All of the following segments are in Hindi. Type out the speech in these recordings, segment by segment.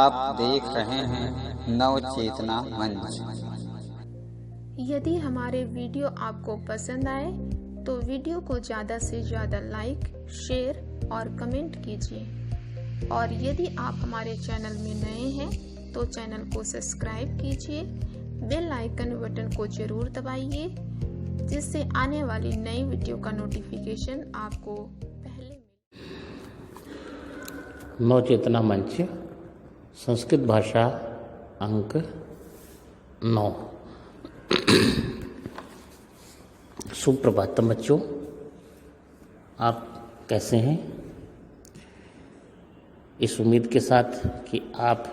आप देख रहे हैं नव चेतना मंच। यदि हमारे वीडियो आपको पसंद आए तो वीडियो को ज़्यादा से ज़्यादा लाइक, शेयर और कमेंट कीजिए। और यदि आप हमारे चैनल में नए हैं तो चैनल को सब्सक्राइब कीजिए, बेल आइकन बटन को ज़रूर दबाइए, जिससे आने वाली नई वीडियो का नोटिफिकेशन आपको पहले मिले। नव चेतना मंच संस्कृत भाषा अंक 9। सुप्रभातम बच्चों, आप कैसे हैं? इस उम्मीद के साथ कि आप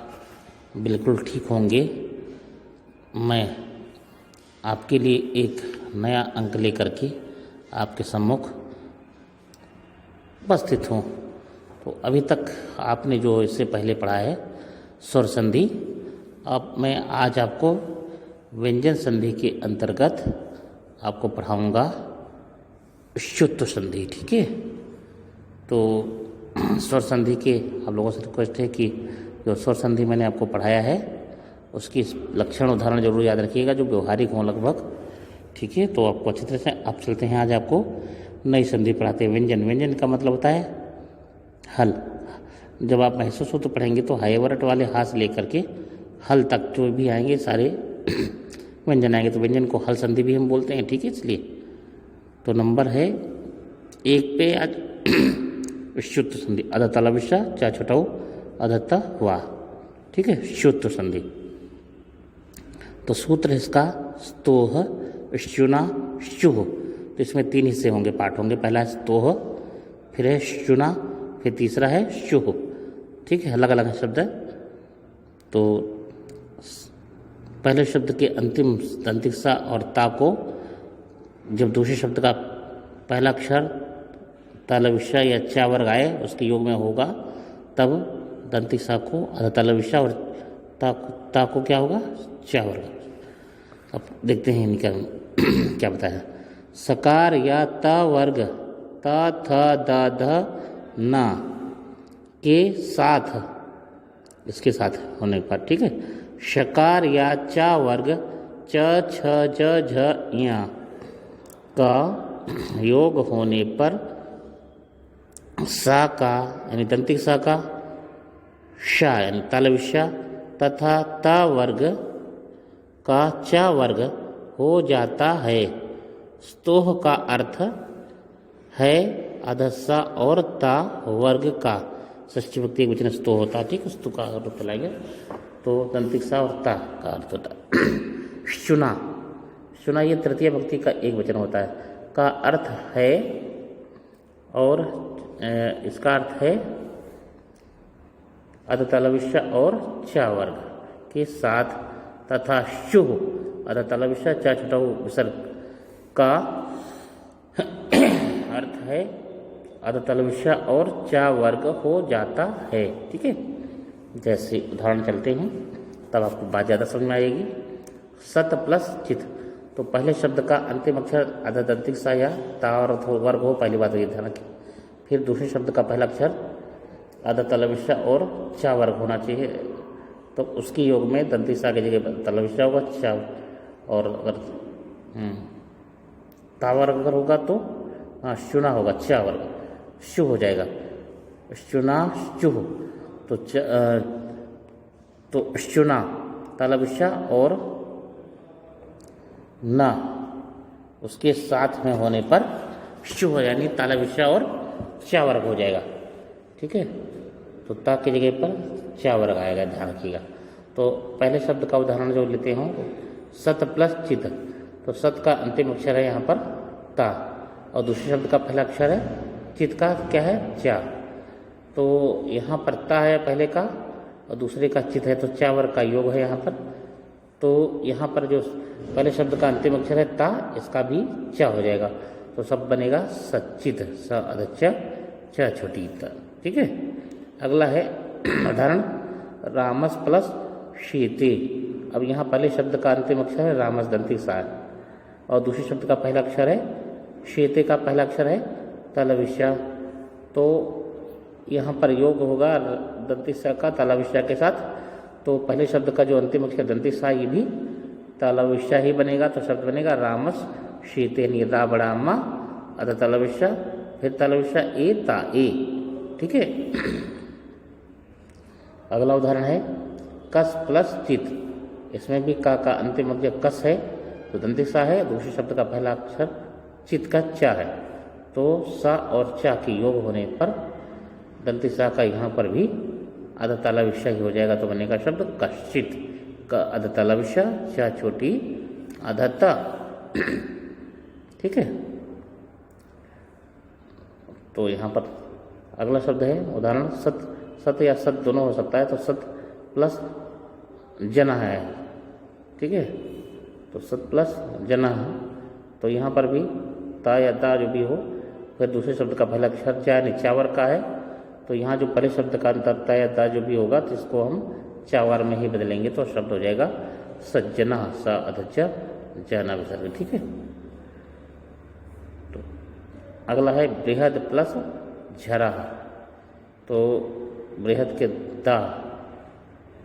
बिल्कुल ठीक होंगे, मैं आपके लिए एक नया अंक लेकर के आपके सम्मुख उपस्थित हूँ। तो अभी तक आपने जो इससे पहले पढ़ा है स्वर संधि, अब मैं आज आपको व्यंजन संधि के अंतर्गत आपको पढ़ाऊँगा श्रुत्व संधि। ठीक है? तो स्वर संधि के आप लोगों से रिक्वेस्ट है कि जो स्वर संधि मैंने आपको पढ़ाया है उसकी लक्षण उदाहरण जरूर याद रखिएगा, जो व्यवहारिक हों लगभग। ठीक है? तो आपको अच्छी तरह से आप चलते हैं। आज आपको नई संधि पढ़ाते हैं। व्यंजन, व्यंजन का मतलब होता है हल। जब आप महसूस हो तो पढ़ेंगे तो हाईवर्ट वाले हाथ से लेकर के हल तक जो भी आएंगे सारे व्यंजन आएंगे, तो व्यंजन को हल संधि भी हम बोलते हैं। ठीक है? इसलिए तो नंबर है 1 पे आज श्रुत्व संधि। अधता लविशा चा छटाऊ अधता हुआ। ठीक है? श्रुत्व संधि। तो सूत्र इसका स्तोह, श्चुना, श्चुह। तो इसमें 3 हिस्से होंगे, पाठ होंगे। पहला है स्तोह, फिर है श्चुना, फिर तीसरा है श्चुह। ठीक है? अलग अलग शब्द है। तो पहले शब्द के अंतिम दंतिक सा और ता को जब दूसरे शब्द का पहला अक्षर तालविशा या चा वर्ग आए उसके योग में होगा, तब दंतिक सा को तालविशा और ता को क्या होगा? चा वर्ग। अब देखते हैं इनका क्या बताया। सकार या ता वर्ग ता थ द ध ना के साथ, इसके साथ होने पर, ठीक है, शकार या चा वर्ग च छ ज झ या का योग होने पर सा का यानी दंतिक सा का शा यानी तालविशा तथा ता वर्ग का चा वर्ग हो जाता है। स्तोह का अर्थ है अधस्सा और ता वर्ग का षष्ठी विभक्ति एक वचन स्तो होता है। ठीक है? स्तु का अर्थ लाएंगे तो दंतिक सा और ता का अर्थ होता है। शुना, शुना ये तृतीय विभक्ति का एक वचन होता है, का अर्थ है और इसका अर्थ है अधतलविशा और चा वर्ग के साथ तथा शुभ अधतलविशा चा छटाऊ विसर्ग का अर्थ है अधतलविशा और चा वर्ग हो जाता है। ठीक है? जैसे उदाहरण चलते हैं तब आपको बात ज़्यादा समझ में आएगी। सत प्लस चित, तो पहले शब्द का अंतिम अक्षर अधदंतिक सा या ता और वर्ग हो, पहली बात ये ध्यान रखें। फिर दूसरे शब्द का पहला अक्षर अधतलविशा और चा वर्ग होना चाहिए, तो उसकी योग में दंतिक सा की जगह तलविशा होगा, चा, और अगर ता वर्ग अगर होगा तो शुना होगा, चा वर्ग शु हो जाएगा, शुना शुह। तो शुना तालविशा और ना उसके साथ में होने पर शुभ यानी तालविशा और चा वर्ग हो जाएगा। ठीक है? तो ता की जगह पर चा वर्ग आएगा, ध्यान रखिएगा। तो पहले शब्द का उदाहरण जो लेते हैं सत प्लस चित, तो सत का अंतिम अक्षर है यहाँ पर ता और दूसरे शब्द का पहला अक्षर है चित का क्या है? चा। तो यहाँ पर ता है पहले का और दूसरे का चित है, तो चा वर्ग का योग है यहाँ पर। तो यहाँ पर जो पहले शब्द का अंतिम अक्षर है ता, इसका भी चा हो जाएगा, तो सब बनेगा सचित, स अधच्च च छोटी त। ठीक है? अगला है उदाहरण रामस प्लस शीते। अब यहाँ पहले शब्द का अंतिम अक्षर है रामस दंतिक सा और दूसरे शब्द का पहला अक्षर है शीते का पहला अक्षर है तलविशा। तो यहाँ पर योग होगा दंती सा का तालव्य के साथ। तो पहले शब्द का जो अंतिम अक्षर दंती सा, ये भी तालव्य ही बनेगा। तो शब्द बनेगा रामस शीते निदा बड़ा अम्मा अतः तालव्य, फिर तालव्य ए ता ए। ठीक है। अगला उदाहरण है कस प्लस चित। इसमें भी का अंतिम अक्षर कस है तो दंती सा है, दूसरे शब्द का पहला अक्षर चित का चा है। तो सा और चा की योग होने पर दंती सा का यहाँ पर भी आधा तालव्य ही हो जाएगा। तो बनेगा शब्द कश्चित का आधा तालव्य, चा छोटी आधा ता। ठीक है। तो यहाँ पर अगला शब्द है उदाहरण सत। सत या सत दोनों हो सकता है। तो सत प्लस जना है। ठीक है। तो सत प्लस जना है। तो यहाँ पर भी ता या दा जो भी हो, फिर दूसरे शब्द का पहला अक्षर चा यानी चावर का है। तो यहाँ जो पहले शब्द का अंतर ता या दा जो भी होगा तो इसको हम चावर में ही बदलेंगे। तो शब्द हो जाएगा सज्जना, सा अधच जना विसर्ग। ठीक है। तो अगला है बृहद प्लस झरा। तो बृहद के दा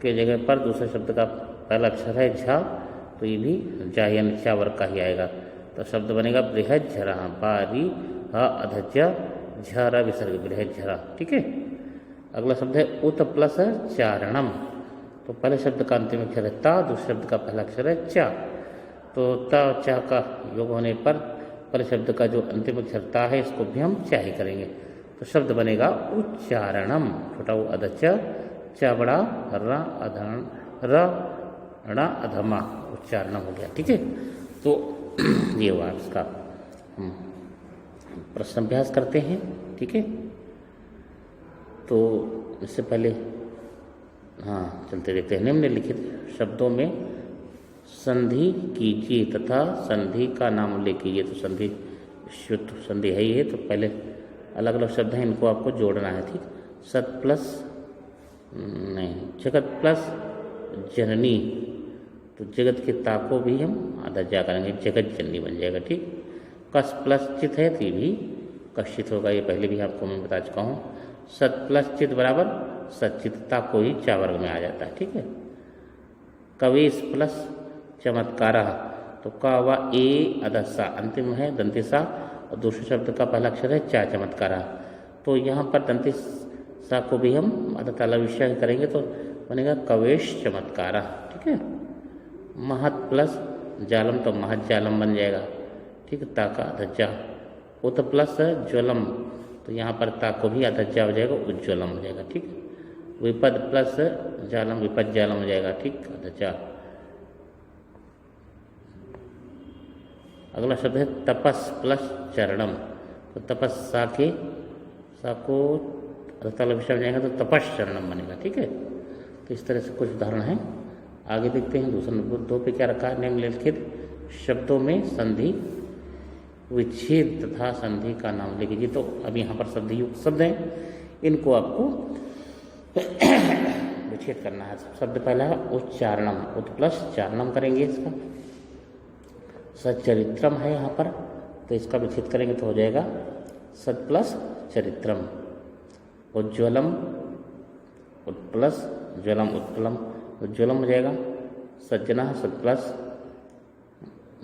के जगह पर दूसरे शब्द का पहला अक्षर है झा। तो ये भी जा यानी चावर का ही आएगा। तो शब्द बनेगा बृहद झरा, बारी हा अधज झरा विसर्ग, बृहद झरा। ठीक है। अगला शब्द है उत प्लस चारणम। तो पहले शब्द का अंतिम अक्षर है ता, दूसरे शब्द का पहला अक्षर है चा। तो ता चा का योग होने पर पहले शब्द का जो अंतिम अक्षर ता है इसको भी हम चा ही करेंगे। तो शब्द बनेगा उच्चारणम, छोटा वो अधच, चा बड़ा र अधन र णा अधमा, उच्चारण हो गया। ठीक है। तो ये हुआ इसका प्रश्न अभ्यास करते हैं। ठीक है। तो इससे पहले चलते देखते हैं। निम्नलिखित शब्दों में संधि कीजिए तथा संधि का नाम उल्लेख कीजिए। तो संधि शुद्ध संधि है ही है। तो पहले अलग अलग शब्द हैं, इनको आपको जोड़ना है। ठीक। सत प्लस नहीं, जगत प्लस जननी। तो जगत के ता को भी हम आधा जा करेंगे, जगत जननी बन जाएगा। ठीक। कस प्लस चित है तो ये भी कश्चित होगा। ये पहले भी आपको मैं बता चुका हूँ। सत प्लस चित बराबर सचितता को ही चा वर्ग में आ जाता है। ठीक है। कवेश प्लस चमत्कारा। तो का व ए अधा सा अंतिम है दंती सा, और दूसरे शब्द का पहला अक्षर है चा, चमत्कारा। तो यहाँ पर दंती सा को भी हम आधा तालव्य करेंगे। तो बनेगा कवेश चमत्कारा। ठीक है। महत प्लस जालम, तो महत जालम बन जाएगा। ठीक है। ता का अधज्जा। उत प्लस ज्वलम। तो यहाँ पर ता को भी अधज्जा हो जाएगा, उज्ज्वलम हो जाएगा। ठीक है। विपद प्लस जालम, विपद जालम हो जाएगा। ठीक। अधज्जा। अगला शब्द है तपस प्लस चरणम। तो तपस सा के सा को तालव्य हो जाएगा तो तपस चरणम बनेगा। ठीक है। तो इस तरह से कुछ उदाहरण हैं। आगे देखते हैं। दूसरा नंबर 2 पे क्या रखा है। निम्नलिखित शब्दों में संधि विच्छेद तथा संधि का नाम लिखिए। तो अब यहाँ पर संधि युक्त शब्द हैं, इनको आपको विच्छेद करना है। शब्द पहला है उच्चारणम। उत प्लस चारणम करेंगे इसका। सच्चरित्रम है यहाँ पर, तो इसका विच्छेद करेंगे तो हो जाएगा सत प्लस चरित्रम। उज्ज्वलम, उत प्लस ज्वलम, उत्पलम, उज्ज्वलम हो जाएगा। सज्जना, सत प्लस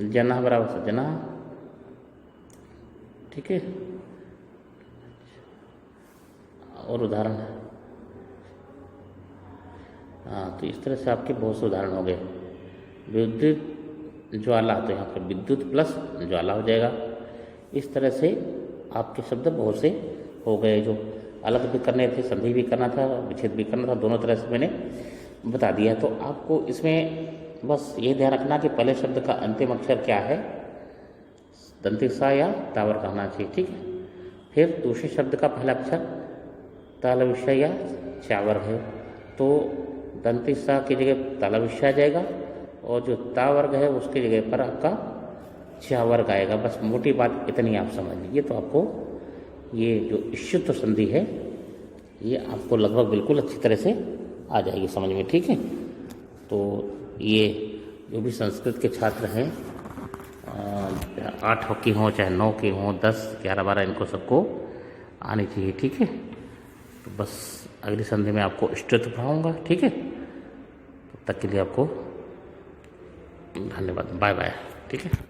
जना बराबर सज्जना। ठीक है। और उदाहरण है। तो इस तरह से आपके बहुत से उदाहरण हो गए। विद्युत ज्वाला, तो यहाँ पर विद्युत प्लस ज्वाला हो जाएगा। इस तरह से आपके शब्द बहुत से हो गए। जो अलग भी करने थे, संधि भी करना था, विच्छेद भी करना था, दोनों तरह से मैंने बता दिया। तो आपको इसमें बस ये ध्यान रखना कि पहले शब्द का अंतिम अक्षर क्या है, दंती सा या तावर का होना चाहिए। ठीक है। फिर दूसरे शब्द का पहला अक्षर तालव्य या चावर है तो दंती सा की जगह तालव्य आ जाएगा, और जो ता वर्ग है उसकी जगह पर आपका चा वर्ग आएगा। बस मोटी बात इतनी आप समझ लीजिए। तो आपको ये जो शुद्ध संधि है ये आपको लगभग बिल्कुल अच्छी तरह से आ जाएगी समझ में। ठीक है। तो ये जो भी संस्कृत के छात्र हैं, 8 की हों चाहे 9 की हों, 10, 11, 12, इनको सबको आनी चाहिए। ठीक है। तो बस अगली संधि में आपको स्ट्रेट पढ़ाऊँगा, ठीक है। तब तक के लिए आपको धन्यवाद, बाय बाय, ठीक है।